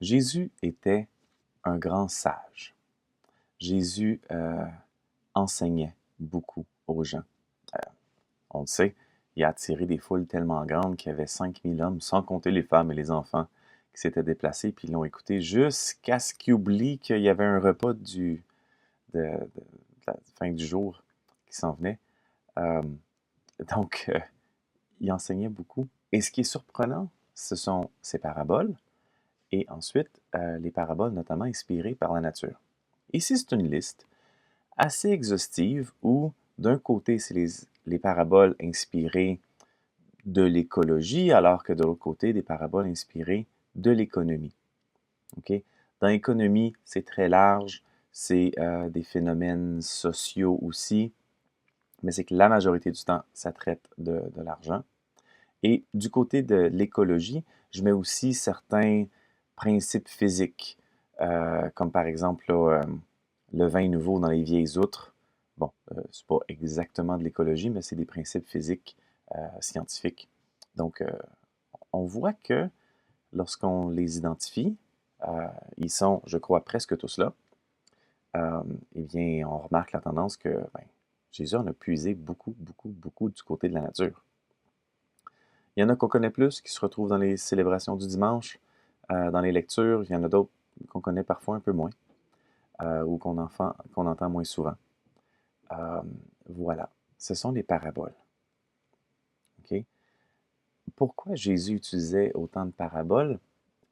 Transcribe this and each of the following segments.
Jésus était un grand sage. Jésus enseignait beaucoup aux gens. On le sait, il a attiré des foules tellement grandes qu'il y avait 5000 hommes, sans compter les femmes et les enfants, qui s'étaient déplacés puis l'ont écouté jusqu'à ce qu'ils oublient qu'il y avait un repas de la fin du jour qui s'en venait. Euh, donc, il enseignait beaucoup. Et ce qui est surprenant, ce sont ses paraboles et ensuite les paraboles notamment inspirées par la nature. Ici, c'est une liste assez exhaustive où, d'un côté, c'est les paraboles inspirées de l'écologie, alors que de l'autre côté, des paraboles inspirées de l'économie. Okay? Dans l'économie, c'est très large, c'est des phénomènes sociaux aussi, mais c'est que la majorité du temps, ça traite de l'argent. Et du côté de l'écologie, je mets aussi certains principes physiques, comme par exemple là, le vin nouveau dans les vieilles outres. Bon, c'est pas exactement de l'écologie, mais c'est des principes physiques scientifiques. Donc, on voit que lorsqu'on les identifie, ils sont, je crois, presque tous là. Eh bien, on remarque la tendance que Jésus en a puisé beaucoup, beaucoup, beaucoup du côté de la nature. Il y en a qu'on connaît plus, qui se retrouvent dans les célébrations du dimanche, dans les lectures. Il y en a d'autres qu'on connaît parfois un peu moins, ou qu'on entend moins souvent. Voilà, ce sont les paraboles. OK? Pourquoi Jésus utilisait autant de paraboles?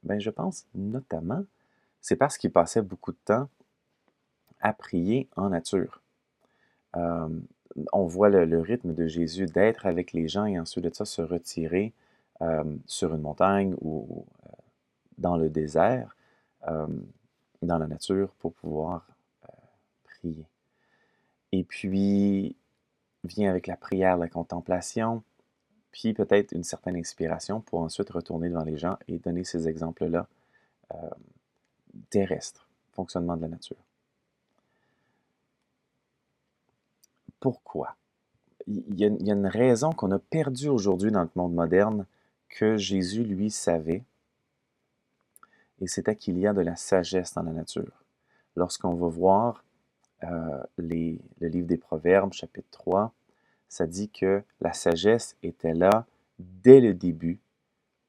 Ben, je pense notamment, c'est parce qu'il passait beaucoup de temps à prier en nature. Euh, on voit le rythme de Jésus d'être avec les gens et ensuite de ça se retirer sur une montagne ou dans le désert, euh, dans la nature, pour pouvoir prier. Et puis, vient avec la prière, la contemplation, puis peut-être une certaine inspiration pour ensuite retourner devant les gens et donner ces exemples-là terrestres, fonctionnement de la nature. Pourquoi? Il y a une raison qu'on a perdue aujourd'hui dans le monde moderne que Jésus, lui, savait, et c'était qu'il y a de la sagesse dans la nature. Lorsqu'on va voir le livre des Proverbes, chapitre 3, ça dit que la sagesse était là dès le début,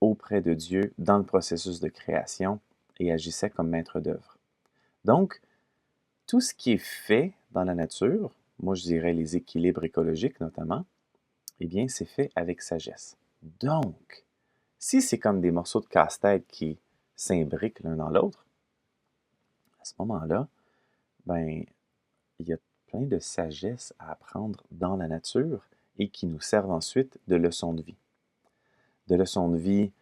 auprès de Dieu, dans le processus de création, et agissait comme maître d'œuvre. Donc, tout ce qui est fait dans la nature, moi je dirais les équilibres écologiques notamment, eh bien c'est fait avec sagesse. Donc, si c'est comme des morceaux de casse-tête qui s'imbriquent l'un dans l'autre, à ce moment-là, ben, il y a plein de sagesse à apprendre dans la nature et qui nous servent ensuite de leçons de vie. De leçons de vie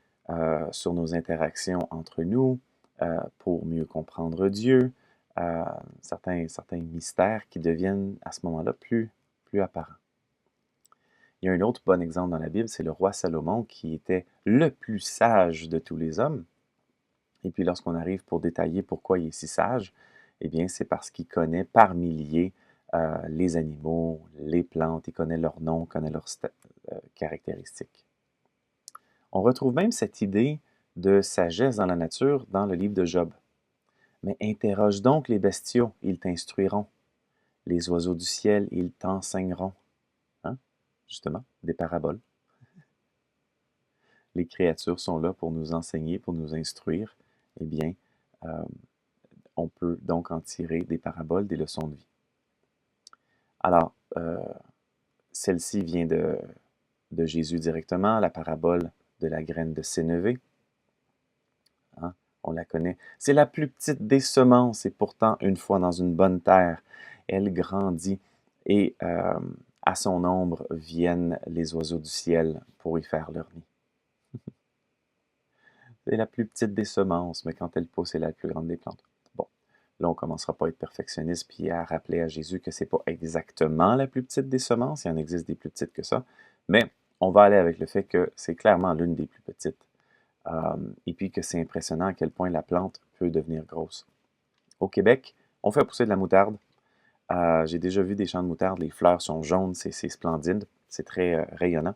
sur nos interactions entre nous, pour mieux comprendre Dieu, certains mystères qui deviennent à ce moment-là plus apparents. Il y a un autre bon exemple dans la Bible, c'est le roi Salomon qui était le plus sage de tous les hommes. Et puis lorsqu'on arrive pour détailler pourquoi il est si sage, eh bien c'est parce qu'il connaît par milliers les animaux, les plantes, il connaît leurs noms, il connaît leurs caractéristiques. On retrouve même cette idée de sagesse dans la nature dans le livre de Job. Mais interroge donc les bestiaux, ils t'instruiront. Les oiseaux du ciel, ils t'enseigneront. Hein? Justement, des paraboles. Les créatures sont là pour nous enseigner, pour nous instruire. Eh bien, euh, on peut donc en tirer des paraboles, des leçons de vie. Alors, celle-ci vient de Jésus directement, la parabole de la graine de sénévé. Hein? On la connaît. C'est la plus petite des semences et pourtant, une fois dans une bonne terre, elle grandit et à son ombre viennent les oiseaux du ciel pour y faire leur nid. C'est la plus petite des semences, mais quand elle pousse, c'est la plus grande des plantes. Bon, là, on ne commencera pas à être perfectionniste puis à rappeler à Jésus que c'est pas exactement la plus petite des semences, il y en existe des plus petites que ça, mais on va aller avec le fait que c'est clairement l'une des plus petites. Et puis que c'est impressionnant à quel point la plante peut devenir grosse. Au Québec, on fait pousser de la moutarde. J'ai déjà vu des champs de moutarde, les fleurs sont jaunes, c'est splendide, c'est très rayonnant.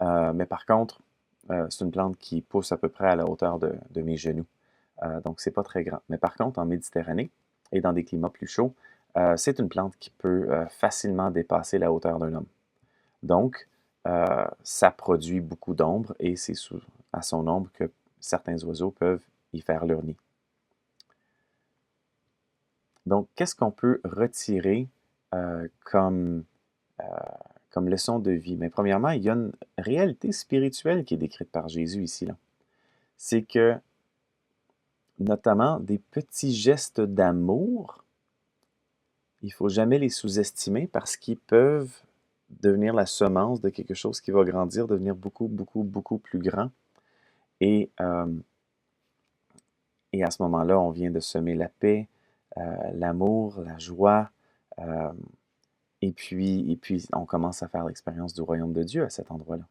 Mais par contre, C'est une plante qui pousse à peu près à la hauteur de mes genoux. Donc, c'est pas très grand. Mais par contre, en Méditerranée et dans des climats plus chauds, c'est une plante qui peut facilement dépasser la hauteur d'un homme. Donc, ça produit beaucoup d'ombre et c'est à son ombre que certains oiseaux peuvent y faire leur nid. Donc, qu'est-ce qu'on peut retirer comme, euh, comme leçon de vie? Mais premièrement, il y a une réalité spirituelle qui est décrite par Jésus ici, là. C'est que, notamment, des petits gestes d'amour, il ne faut jamais les sous-estimer parce qu'ils peuvent devenir la semence de quelque chose qui va grandir, devenir beaucoup, beaucoup, beaucoup plus grand. Et, euh, et à ce moment-là, on vient de semer la paix, l'amour, la joie, euh, et puis on commence à faire l'expérience du royaume de Dieu à cet endroit-là.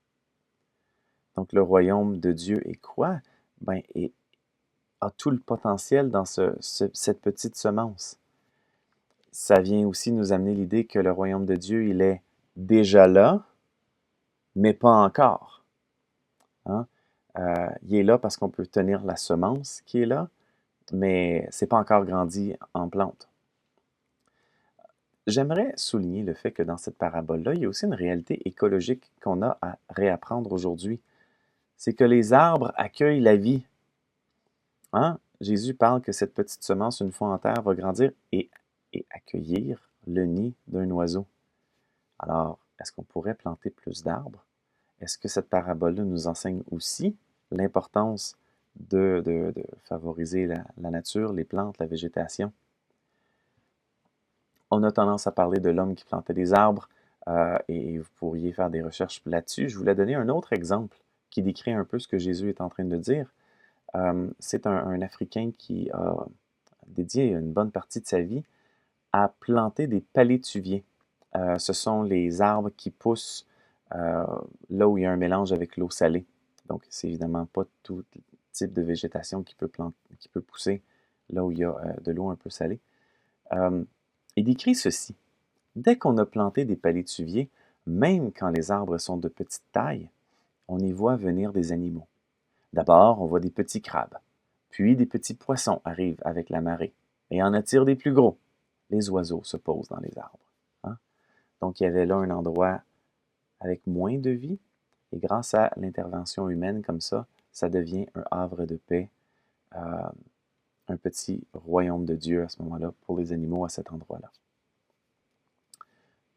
Donc le royaume de Dieu est quoi? Ben, a tout le potentiel dans cette petite semence. Ça vient aussi nous amener l'idée que le royaume de Dieu, il est déjà là, mais pas encore. Hein? Il est là parce qu'on peut tenir la semence qui est là, mais c'est pas encore grandi en plante. J'aimerais souligner le fait que dans cette parabole-là, il y a aussi une réalité écologique qu'on a à réapprendre aujourd'hui. C'est que les arbres accueillent la vie. Hein? Jésus parle que cette petite semence, une fois en terre, va grandir et accueillir le nid d'un oiseau. Alors, est-ce qu'on pourrait planter plus d'arbres? Est-ce que cette parabole-là nous enseigne aussi l'importance de favoriser la nature, les plantes, la végétation? On a tendance à parler de l'homme qui plantait des arbres et vous pourriez faire des recherches là-dessus. Je voulais donner un autre exemple qui décrit un peu ce que Jésus est en train de dire. C'est un Africain qui a dédié une bonne partie de sa vie à planter des palétuviers. Ce sont les arbres qui poussent là où il y a un mélange avec l'eau salée. Donc, c'est évidemment pas tout type de végétation qui peut pousser là où il y a de l'eau un peu salée. Il décrit ceci. Dès qu'on a planté des palétuviers, même quand les arbres sont de petite taille, on y voit venir des animaux. D'abord, on voit des petits crabes, puis des petits poissons arrivent avec la marée et en attirent des plus gros. Les oiseaux se posent dans les arbres. Hein? Donc, il y avait là un endroit avec moins de vie, et grâce à l'intervention humaine comme ça devient un havre de paix, un petit royaume de Dieu à ce moment-là pour les animaux à cet endroit-là.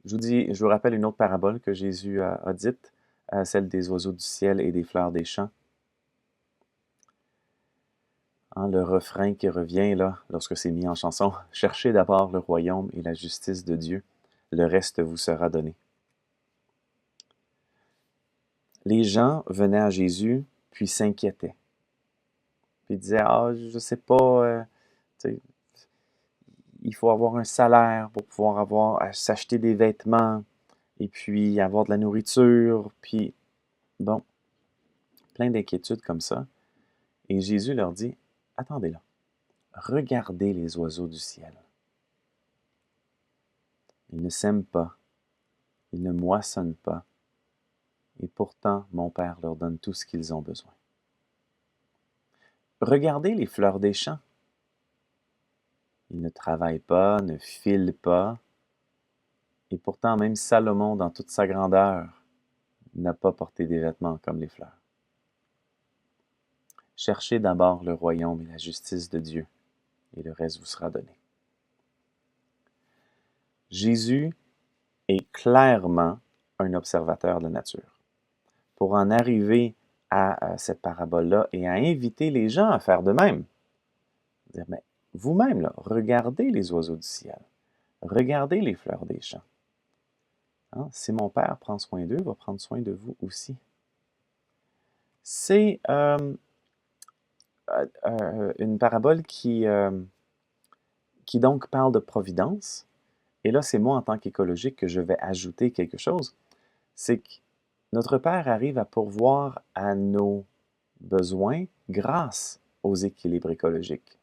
Je vous rappelle une autre parabole que Jésus a dite, celle des oiseaux du ciel et des fleurs des champs. Hein, le refrain qui revient là, lorsque c'est mis en chanson, « Cherchez d'abord le royaume et la justice de Dieu, le reste vous sera donné. » Les gens venaient à Jésus, puis s'inquiétaient. Puis ils disaient, « Ah, je sais pas, il faut avoir un salaire pour pouvoir s'acheter des vêtements, et puis avoir de la nourriture, puis bon, plein d'inquiétudes comme ça. » Et Jésus leur dit, « Attendez là, regardez les oiseaux du ciel. Ils ne sèment pas, ils ne moissonnent pas, et pourtant mon Père leur donne tout ce qu'ils ont besoin. Regardez les fleurs des champs. Ils ne travaillent pas, ne filent pas, et pourtant même Salomon, dans toute sa grandeur, n'a pas porté des vêtements comme les fleurs. Cherchez d'abord le royaume et la justice de Dieu, et le reste vous sera donné. » Jésus est clairement un observateur de la nature. Pour en arriver à cette parabole-là et à inviter les gens à faire de même. Dire, mais vous-même, là, regardez les oiseaux du ciel, regardez les fleurs des champs. Hein? Si mon Père prend soin d'eux, il va prendre soin de vous aussi. C'est une parabole qui donc parle de providence. Et là, c'est moi, en tant qu'écologique, que je vais ajouter quelque chose. C'est que notre Père arrive à pourvoir à nos besoins grâce aux équilibres écologiques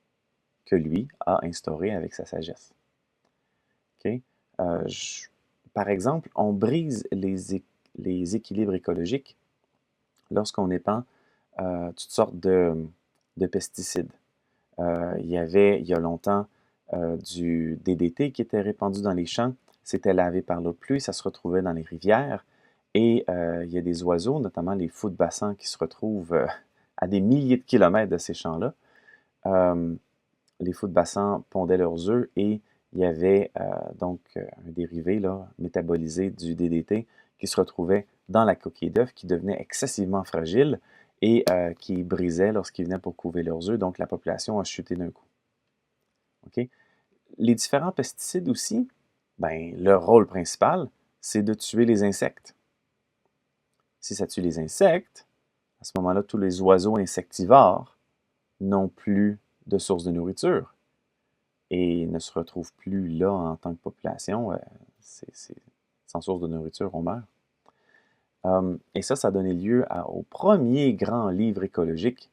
que lui a instaurés avec sa sagesse. Okay? Par exemple, on brise les équilibres écologiques lorsqu'on épand toutes sortes de pesticides. Il y a longtemps du DDT qui était répandu dans les champs, c'était lavé par l'eau de pluie, ça se retrouvait dans les rivières, et il y a des oiseaux, notamment les fous de bassin, qui se retrouvent à des milliers de kilomètres de ces champs-là. Euh, les fous de bassin pondaient leurs œufs et il y avait donc un dérivé là, métabolisé du DDT qui se retrouvait dans la coquille d'œuf, qui devenait excessivement fragile et qui brisait lorsqu'ils venaient pour couver leurs œufs. Donc la population a chuté d'un coup. Okay? Les différents pesticides aussi, ben, leur rôle principal, c'est de tuer les insectes. Si ça tue les insectes, à ce moment-là, tous les oiseaux insectivores n'ont plus de source de nourriture et ne se retrouvent plus là en tant que population. Sans source de nourriture, on meurt. Et ça a donné lieu au premier grand livre écologique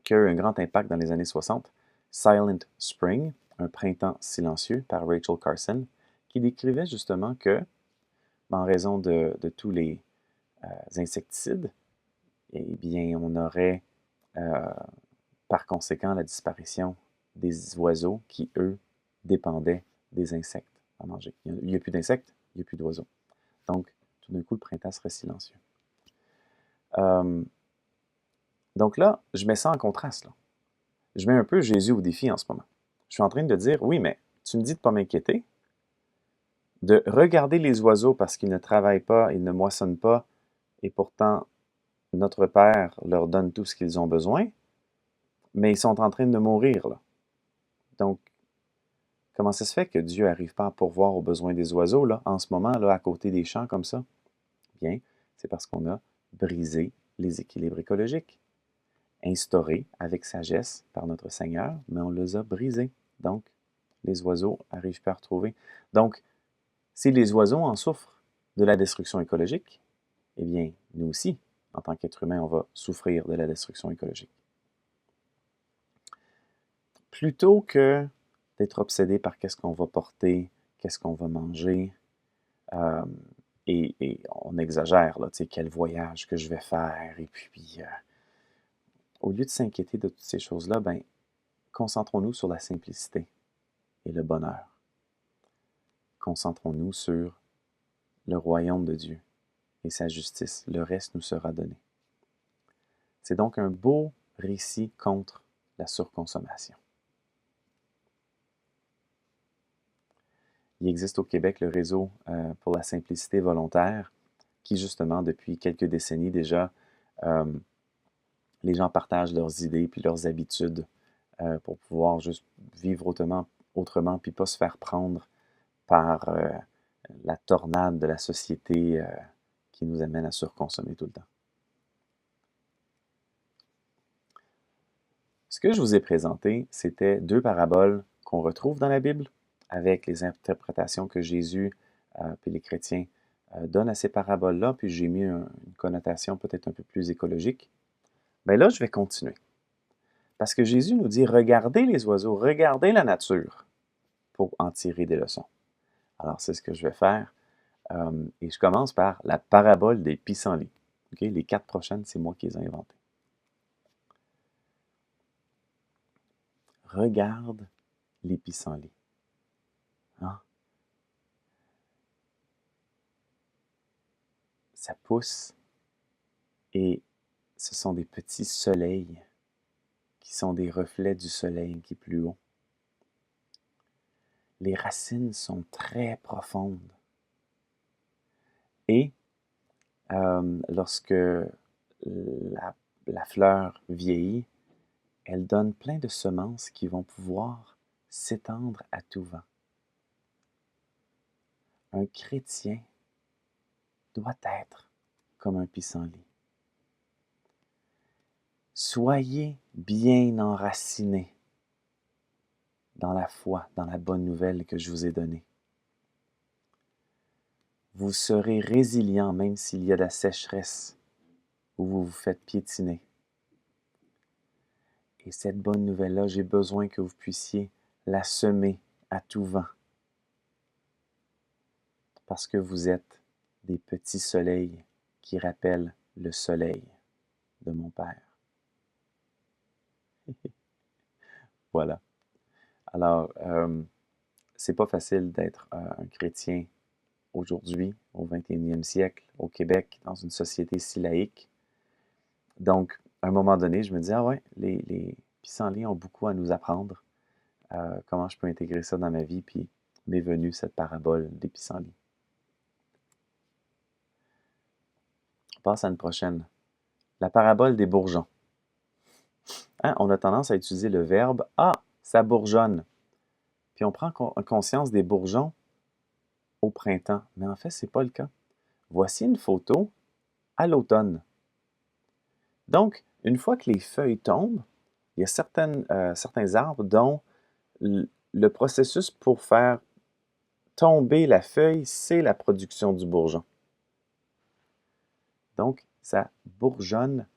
qui a eu un grand impact dans les années 60, Silent Spring, un printemps silencieux, par Rachel Carson, qui décrivait justement que, en raison de tous les insecticides, eh bien, on aurait par conséquent la disparition des oiseaux qui, eux, dépendaient des insectes à manger. Il n'y a plus d'insectes, il n'y a plus d'oiseaux. Donc, tout d'un coup, le printemps serait silencieux. Donc là, je mets ça en contraste. Là. Je mets un peu Jésus au défi en ce moment. Je suis en train de dire, oui, mais tu me dis de ne pas m'inquiéter, de regarder les oiseaux parce qu'ils ne travaillent pas, ils ne moissonnent pas, et pourtant, notre Père leur donne tout ce qu'ils ont besoin, mais ils sont en train de mourir. Là. Donc, comment ça se fait que Dieu n'arrive pas à pourvoir aux besoins des oiseaux, là, en ce moment, là, à côté des champs comme ça? Bien, c'est parce qu'on a brisé les équilibres écologiques, instaurés avec sagesse par notre Seigneur, mais on les a brisés. Donc, les oiseaux n'arrivent pas à retrouver. Donc, si les oiseaux en souffrent de la destruction écologique, eh bien, nous aussi, en tant qu'êtres humains, on va souffrir de la destruction écologique. Plutôt que d'être obsédé par qu'est-ce qu'on va porter, qu'est-ce qu'on va manger, et on exagère, là, tu sais, quel voyage que je vais faire, et puis, au lieu de s'inquiéter de toutes ces choses-là, ben, concentrons-nous sur la simplicité et le bonheur. Concentrons-nous sur le royaume de Dieu et sa justice. Le reste nous sera donné. C'est donc un beau récit contre la surconsommation. Il existe au Québec le réseau pour la simplicité volontaire qui, justement, depuis quelques décennies déjà, les gens partagent leurs idées puis leurs habitudes pour pouvoir juste vivre autrement puis pas se faire prendre par la tornade de la société qui nous amène à surconsommer tout le temps. Ce que je vous ai présenté, c'était 2 paraboles qu'on retrouve dans la Bible avec les interprétations que Jésus puis les chrétiens donnent à ces paraboles-là, puis j'ai mis une connotation peut-être un peu plus écologique. Mais là, je vais continuer. Parce que Jésus nous dit, regardez les oiseaux, regardez la nature pour en tirer des leçons. Alors, c'est ce que je vais faire. Et je commence par la parabole des pissenlits. Okay? Les 4 prochaines, c'est moi qui les ai inventées. Regarde les pissenlits. Hein? Ça pousse et ce sont des petits soleils qui sont des reflets du soleil qui est plus haut. Les racines sont très profondes. Et lorsque la fleur vieillit, elle donne plein de semences qui vont pouvoir s'étendre à tout vent. Un chrétien doit être comme un pissenlit. Soyez bien enracinés dans la foi, dans la bonne nouvelle que je vous ai donnée. Vous serez résilient même s'il y a de la sécheresse où vous vous faites piétiner. Et cette bonne nouvelle-là, j'ai besoin que vous puissiez la semer à tout vent. Parce que vous êtes des petits soleils qui rappellent le soleil. de mon Père. Voilà. Alors, c'est pas facile d'être un chrétien aujourd'hui, au 21e siècle, au Québec, dans une société si laïque. Donc, à un moment donné, je me dis, ah ouais, les pissenlits ont beaucoup à nous apprendre. Comment je peux intégrer ça dans ma vie? Puis m'est venue cette parabole des pissenlits. On passe à une prochaine. La parabole des bourgeons. Hein, on a tendance à utiliser le verbe « Ah, ça bourgeonne ». Puis on prend conscience des bourgeons au printemps. Mais en fait, ce n'est pas le cas. Voici une photo à l'automne. Donc, une fois que les feuilles tombent, il y a certains arbres dont le processus pour faire tomber la feuille, c'est la production du bourgeon. Donc, ça bourgeonne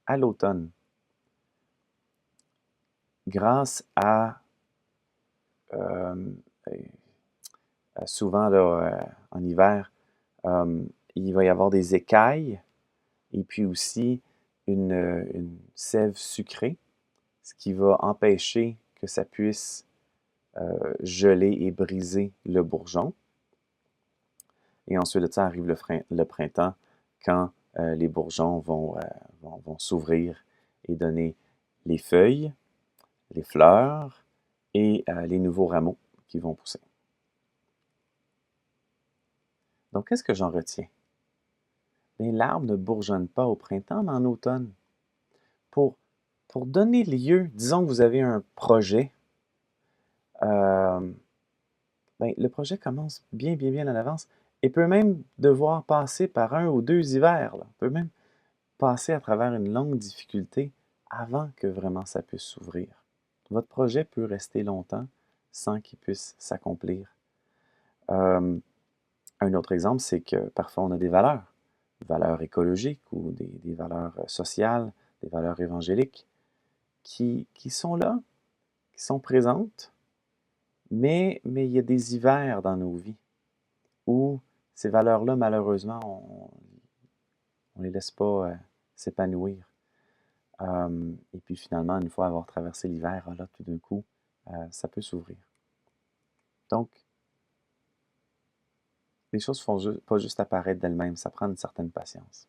à l'automne. Grâce à, souvent là, en hiver, il va y avoir des écailles et puis aussi une sève sucrée, ce qui va empêcher que ça puisse geler et briser le bourgeon. Et ensuite de ça arrive le printemps quand les bourgeons vont s'ouvrir et donner les feuilles, les fleurs et les nouveaux rameaux qui vont pousser. Donc, qu'est-ce que j'en retiens? Bien, l'arbre ne bourgeonne pas au printemps, mais en automne. Pour donner lieu, disons que vous avez un projet, bien, le projet commence bien en avance et peut même devoir passer par 1 ou 2 hivers. Là. Peut même passer à travers une longue difficulté avant que vraiment ça puisse s'ouvrir. Votre projet peut rester longtemps sans qu'il puisse s'accomplir. Un autre exemple, c'est que parfois on a des valeurs écologiques ou des valeurs sociales, des valeurs évangéliques qui sont là, qui sont présentes, mais il y a des hivers dans nos vies où ces valeurs-là, malheureusement, on ne les laisse pas s'épanouir. Et puis finalement, une fois avoir traversé l'hiver, là, tout d'un coup, ça peut s'ouvrir. Donc, les choses ne font pas juste apparaître d'elles-mêmes, ça prend une certaine patience.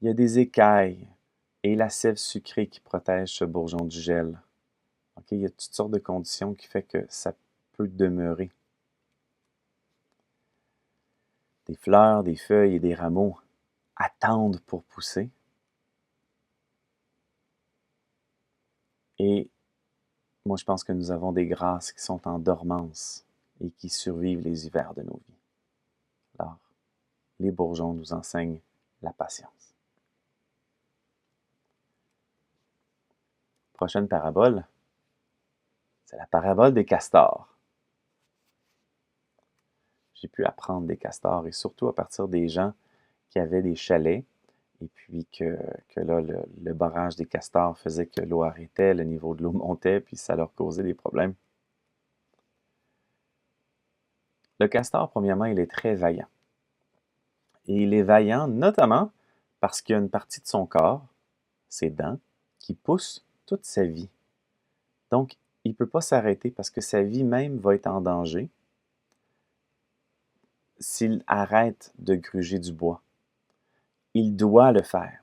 Il y a des écailles et la sève sucrée qui protège ce bourgeon du gel. Okay? Il y a toutes sortes de conditions qui font que ça peut demeurer. Des fleurs, des feuilles et des rameaux attendent pour pousser. Et moi, je pense que nous avons des grâces qui sont en dormance et qui survivent les hivers de nos vies. Alors, les bourgeons nous enseignent la patience. Prochaine parabole, c'est la parabole des castors. J'ai pu apprendre des castors et surtout à partir des gens qui avaient des chalets et puis que là, le barrage des castors faisait que l'eau arrêtait, le niveau de l'eau montait, puis ça leur causait des problèmes. Le castor, premièrement, il est très vaillant. Et il est vaillant notamment parce qu'il y a une partie de son corps, ses dents, qui pousse toute sa vie. Donc, il ne peut pas s'arrêter parce que sa vie même va être en danger s'il arrête de gruger du bois. Il doit le faire.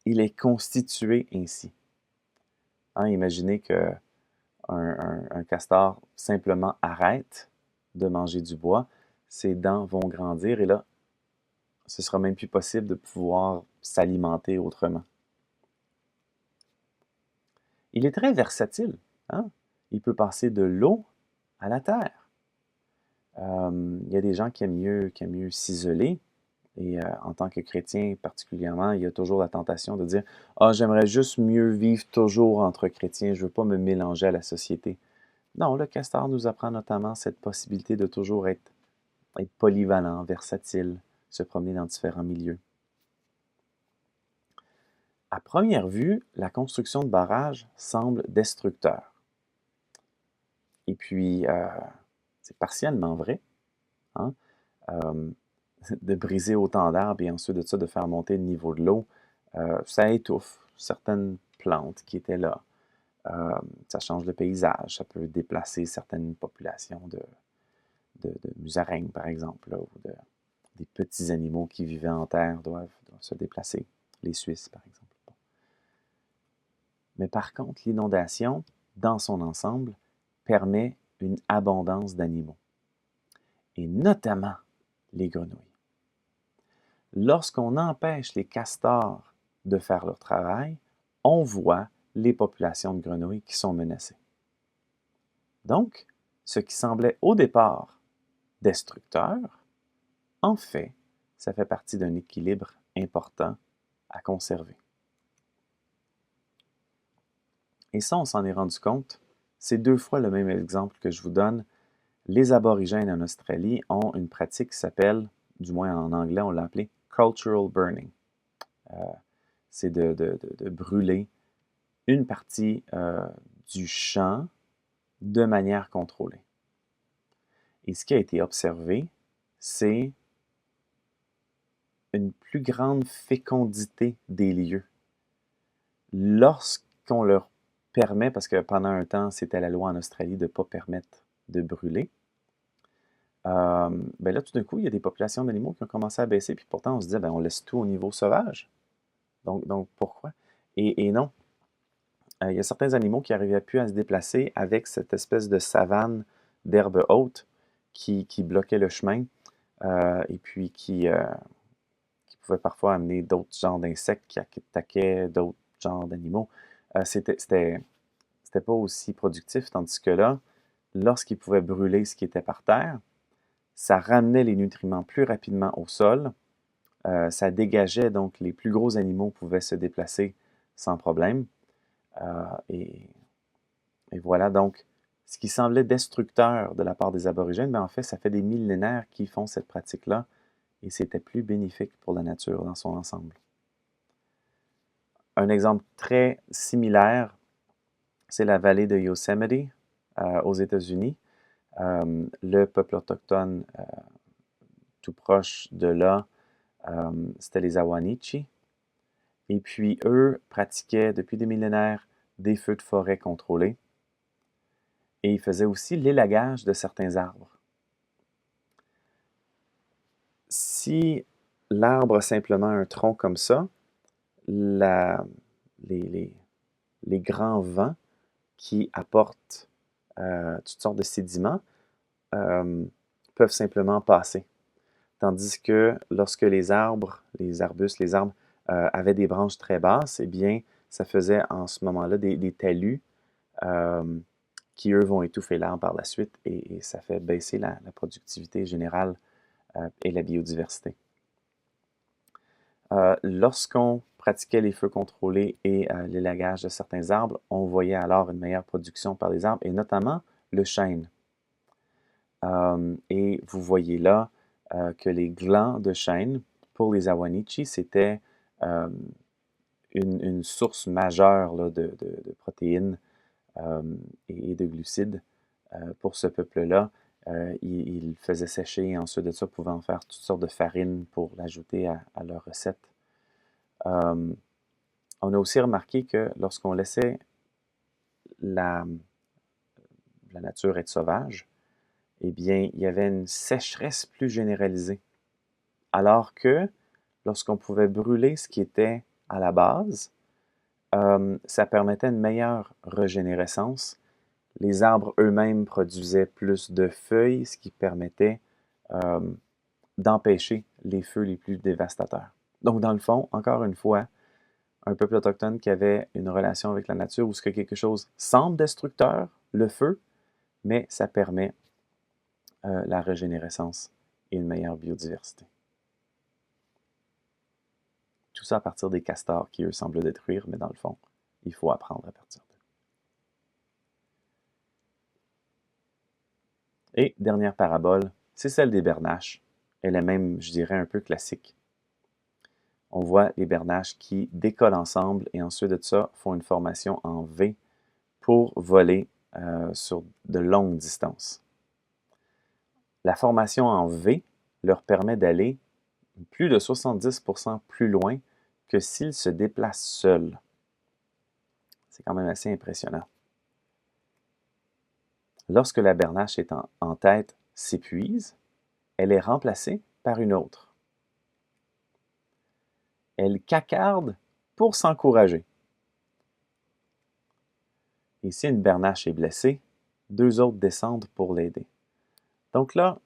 Il est constitué ainsi. Hein, imaginez qu'un un castor simplement arrête de manger du bois, ses dents vont grandir et là, ce sera même plus possible de pouvoir s'alimenter autrement. Il est très versatile. Hein? Il peut passer de l'eau à la terre. Il y a des gens qui aiment mieux s'isoler. Et en tant que chrétien particulièrement, il y a toujours la tentation de dire « Ah, j'aimerais juste mieux vivre toujours entre chrétiens, je ne veux pas me mélanger à la société. » Non, le castor nous apprend notamment cette possibilité de toujours être polyvalent, versatile, se promener dans différents milieux. À première vue, la construction de barrages semble destructeur. Et puis, c'est partiellement vrai. Hein? De briser autant d'arbres et ensuite de ça, de faire monter le niveau de l'eau, Ça étouffe certaines plantes qui étaient là. Ça change le paysage, ça peut déplacer certaines populations de musaraignes, par exemple, là, ou des petits animaux qui vivaient en terre doivent se déplacer. Les Suisses, par exemple. Bon. Mais par contre, l'inondation, dans son ensemble, permet une abondance d'animaux, et notamment les grenouilles. Lorsqu'on empêche les castors de faire leur travail, on voit les populations de grenouilles qui sont menacées. Donc, ce qui semblait au départ destructeur, en fait, ça fait partie d'un équilibre important à conserver. Et ça, on s'en est rendu compte. C'est 2 fois le même exemple que je vous donne. Les aborigènes en Australie ont une pratique qui s'appelle, du moins en anglais, on l'a appelé cultural burning. C'est de brûler une partie du champ de manière contrôlée. Et ce qui a été observé, c'est une plus grande fécondité des lieux. Lorsqu'on leur permet, parce que pendant un temps, c'était la loi en Australie de ne pas permettre de brûler, ben là, tout d'un coup, il y a des populations d'animaux qui ont commencé à baisser, puis pourtant, on se disait, ben, on laisse tout au niveau sauvage. Donc pourquoi? Et non. Il y a certains animaux qui n'arrivaient plus à se déplacer avec cette espèce de savane d'herbe haute qui bloquait le chemin et puis qui pouvait parfois amener d'autres genres d'insectes qui attaquaient d'autres genres d'animaux. C'était pas aussi productif, tandis que là, lorsqu'ils pouvaient brûler ce qui était par terre, ça ramenait les nutriments plus rapidement au sol, ça dégageait, donc les plus gros animaux pouvaient se déplacer sans problème. Et voilà, donc, ce qui semblait destructeur de la part des aborigènes, mais en fait, ça fait des millénaires qu'ils font cette pratique-là, et c'était plus bénéfique pour la nature dans son ensemble. Un exemple très similaire, c'est la vallée de Yosemite aux États-Unis. Le peuple autochtone tout proche de là, c'était les Awanichi. Et puis, eux pratiquaient depuis des millénaires des feux de forêt contrôlés. Et ils faisaient aussi l'élagage de certains arbres. Si l'arbre a simplement un tronc comme ça, les grands vents qui apportent toutes sortes de sédiments peuvent simplement passer. Tandis que lorsque les arbustes, les arbres avaient des branches très basses, eh bien, ça faisait en ce moment-là des talus qui, eux, vont étouffer l'arbre par la suite et ça fait baisser la productivité générale et la biodiversité. Lorsqu'on pratiquait les feux contrôlés et l'élagage de certains arbres, on voyait alors une meilleure production par les arbres, et notamment le chêne. Et vous voyez là que les glands de chêne, pour les Awanichi, c'était une source majeure là, de protéines et de glucides pour ce peuple-là. Ils faisaient sécher et ensuite de ça, pouvaient en faire toutes sortes de farines pour l'ajouter à leurs recettes. On a aussi remarqué que lorsqu'on laissait la nature être sauvage, eh bien, il y avait une sécheresse plus généralisée. Alors que lorsqu'on pouvait brûler ce qui était à la base, ça permettait une meilleure régénérescence. Les arbres eux-mêmes produisaient plus de feuilles, ce qui permettait d'empêcher les feux les plus dévastateurs. Donc, dans le fond, encore une fois, un peuple autochtone qui avait une relation avec la nature où ce que quelque chose semble destructeur, le feu, mais ça permet la régénérescence et une meilleure biodiversité. Tout ça à partir des castors qui, eux, semblent détruire, mais dans le fond, il faut apprendre à partir d'eux. Et dernière parabole, c'est celle des bernaches. Elle est même, je dirais, un peu classique. On voit les bernaches qui décollent ensemble et ensuite de ça font une formation en V pour voler sur de longues distances. La formation en V leur permet d'aller plus de 70% plus loin que s'il se déplace seul. C'est quand même assez impressionnant. Lorsque la bernache est en tête s'épuise, elle est remplacée par une autre. Elle cacarde pour s'encourager. Et si une bernache est blessée, deux autres descendent pour l'aider. Donc là,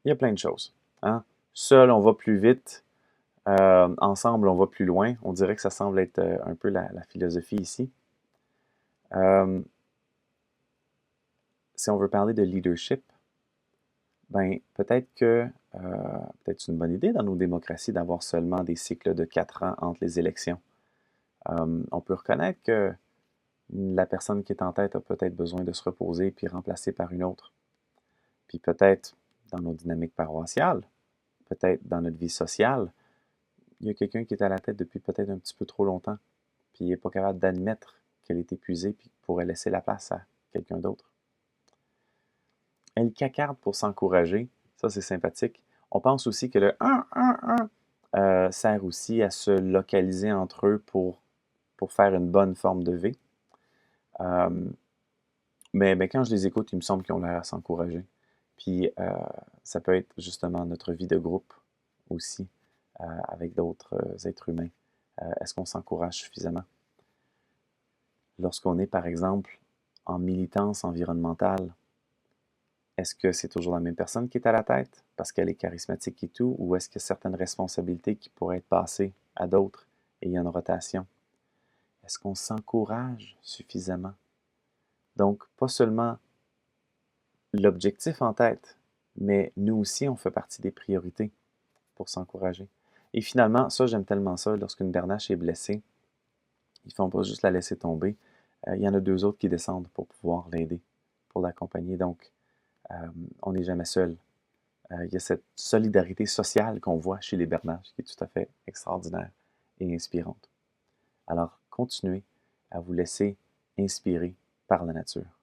il y a plein de choses. Hein? Seul, on va plus vite. Ensemble, on va plus loin. On dirait que ça semble être un peu la philosophie ici. Si on veut parler de leadership, ben peut-être que peut-être c'est une bonne idée dans nos démocraties d'avoir seulement des cycles de 4 ans entre les élections. On peut reconnaître que la personne qui est en tête a peut-être besoin de se reposer puis remplacée par une autre. Puis peut-être dans nos dynamiques paroissiales, peut-être dans notre vie sociale, il y a quelqu'un qui est à la tête depuis peut-être un petit peu trop longtemps, puis il n'est pas capable d'admettre qu'elle est épuisée puis qu'il pourrait laisser la place à quelqu'un d'autre. Elle cacarde pour s'encourager, ça c'est sympathique. On pense aussi que le 1 sert aussi à se localiser entre eux pour faire une bonne forme de V. Mais quand je les écoute, il me semble qu'ils ont l'air à s'encourager. Puis ça peut être justement notre vie de groupe aussi, avec d'autres êtres humains. Est-ce qu'on s'encourage suffisamment? Lorsqu'on est, par exemple, en militance environnementale, est-ce que c'est toujours la même personne qui est à la tête parce qu'elle est charismatique et tout, ou est-ce qu'il y a certaines responsabilités qui pourraient être passées à d'autres et il y a une rotation? Est-ce qu'on s'encourage suffisamment? Donc, pas seulement l'objectif en tête, mais nous aussi, on fait partie des priorités pour s'encourager. Et finalement, ça, j'aime tellement ça, lorsqu'une bernache est blessée, ils ne font pas juste la laisser tomber. Il y en a deux autres qui descendent pour pouvoir l'aider, pour l'accompagner. Donc, on n'est jamais seul. Il y a cette solidarité sociale qu'on voit chez les bernaches qui est tout à fait extraordinaire et inspirante. Alors, continuez à vous laisser inspirer par la nature.